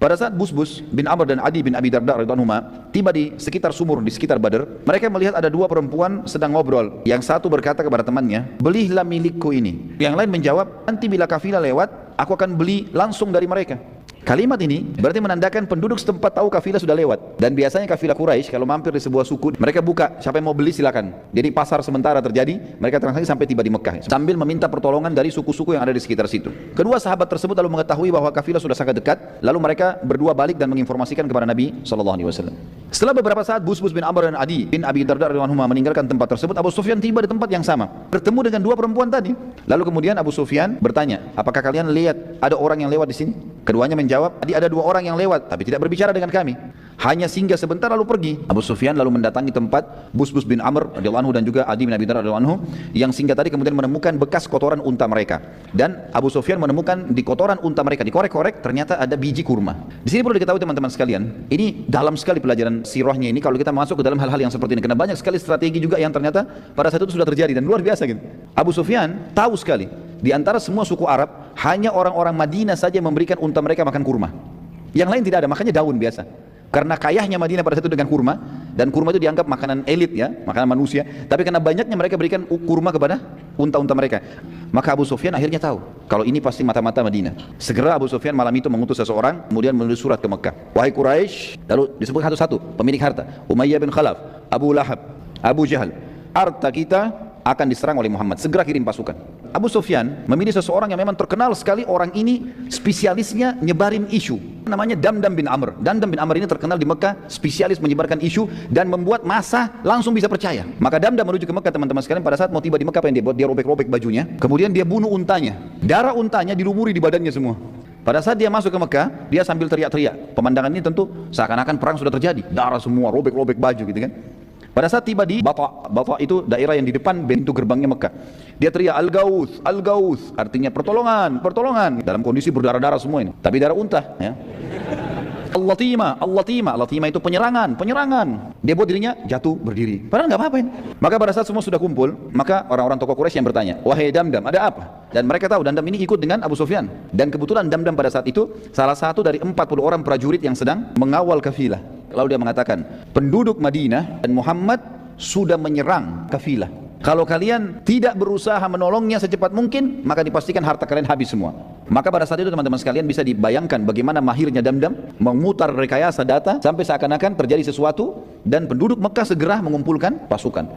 Pada saat Busbus bin Amr dan Adi bin Abi Darda radhiyallahu anhuma tiba di sekitar sumur di sekitar Badar, mereka melihat ada dua perempuan sedang ngobrol. Yang satu berkata kepada temannya, "Belilah milikku ini." Yang lain menjawab, "Nanti bila kafilah lewat, aku akan beli langsung dari mereka." Kalimat ini berarti menandakan penduduk setempat tahu kafilah sudah lewat. Dan biasanya kafilah Quraisy kalau mampir di sebuah suku, mereka buka, siapa yang mau beli silakan. Jadi pasar sementara terjadi, mereka transaksi sampai tiba di Mekah sambil meminta pertolongan dari suku-suku yang ada di sekitar situ. Kedua sahabat tersebut lalu mengetahui bahwa kafilah sudah sangat dekat, lalu mereka berdua balik dan menginformasikan kepada Nabi SAW. Setelah beberapa saat Busbus bin Amr dan Adi bin Abi Darda radhiyallahu anhuma meninggalkan tempat tersebut, Abu Sufyan tiba di tempat yang sama, bertemu dengan dua perempuan tadi. Lalu kemudian Abu Sufyan bertanya, "Apakah kalian lihat ada orang yang lewat di sini?" Keduanya menjawab, "Tadi ada dua orang yang lewat, tapi tidak berbicara dengan kami. Hanya singgah sebentar lalu pergi." Abu Sufyan lalu mendatangi tempat Busbus bin Amr radhiyallahu anhu dan juga Adi bin Abi Darda radhiyallahu anhu yang singgah tadi, kemudian menemukan bekas kotoran unta mereka. Dan Abu Sufyan menemukan di kotoran unta mereka, dikorek-korek, ternyata ada biji kurma. Di sini perlu diketahui teman-teman sekalian, ini dalam sekali pelajaran sirahnya ini kalau kita masuk ke dalam hal-hal yang seperti ini, karena banyak sekali strategi juga yang ternyata pada saat itu sudah terjadi dan luar biasa gitu. Abu Sufyan tahu sekali, di antara semua suku Arab, hanya orang-orang Madinah saja memberikan unta mereka makan kurma. Yang lain tidak ada, makanya daun biasa. Karena kayahnya Madinah pada saat itu dengan kurma, dan kurma itu dianggap makanan elit ya, makanan manusia. Tapi karena banyaknya mereka berikan kurma kepada unta-unta mereka. Maka Abu Sufyan akhirnya tahu, kalau ini pasti mata-mata Madinah. Segera Abu Sufyan malam itu mengutus seseorang, kemudian menulis surat ke Mekah. "Wahai Quraisy," lalu disebut satu-satu pemilik harta, Umayyah bin Khalaf, Abu Lahab, Abu Jahal, "harta kita akan diserang oleh Muhammad, segera kirim pasukan." Abu Sufyan memilih seseorang yang memang terkenal sekali, orang ini spesialisnya nyebarin isu, namanya Damdam bin Amr. Damdam bin Amr ini terkenal di Mekah, spesialis menyebarkan isu dan membuat massa langsung bisa percaya. Maka Damdam menuju ke Mekah teman-teman sekalian. Pada saat mau tiba di Mekah, apa yang dia buat? Dia robek-robek bajunya, kemudian dia bunuh untanya, darah untanya dilumuri di badannya semua. Pada saat dia masuk ke Mekah, dia sambil teriak-teriak. Pemandangan ini tentu seakan-akan perang sudah terjadi, darah semua, robek-robek baju gitu kan. Pada saat tiba di Bata itu daerah yang di depan pintu gerbangnya Mekah, dia teriak, "Al-Gauth, Al-Gauth," artinya pertolongan, pertolongan, dalam kondisi berdarah-darah semua ini, tapi darah unta ya. "Al-Latima, Al-Latima," Al-Latima itu penyerangan, penyerangan. Dia buat dirinya jatuh berdiri, padahal nggak apa-apa ini. Maka pada saat semua sudah kumpul, maka orang-orang tokoh Quraisy yang bertanya, "Wahai Damdam, ada apa?" Dan mereka tahu Damdam ini ikut dengan Abu Sufyan. Dan kebetulan Damdam pada saat itu salah satu dari 40 orang prajurit yang sedang mengawal kafilah. Lalu dia mengatakan, "Penduduk Madinah dan Muhammad sudah menyerang kafilah. Kalau kalian tidak berusaha menolongnya secepat mungkin, maka dipastikan harta kalian habis semua." Maka pada saat itu teman-teman sekalian bisa dibayangkan bagaimana mahirnya Damdam memutar rekayasa data sampai seakan-akan terjadi sesuatu dan penduduk Mekah segera mengumpulkan pasukan.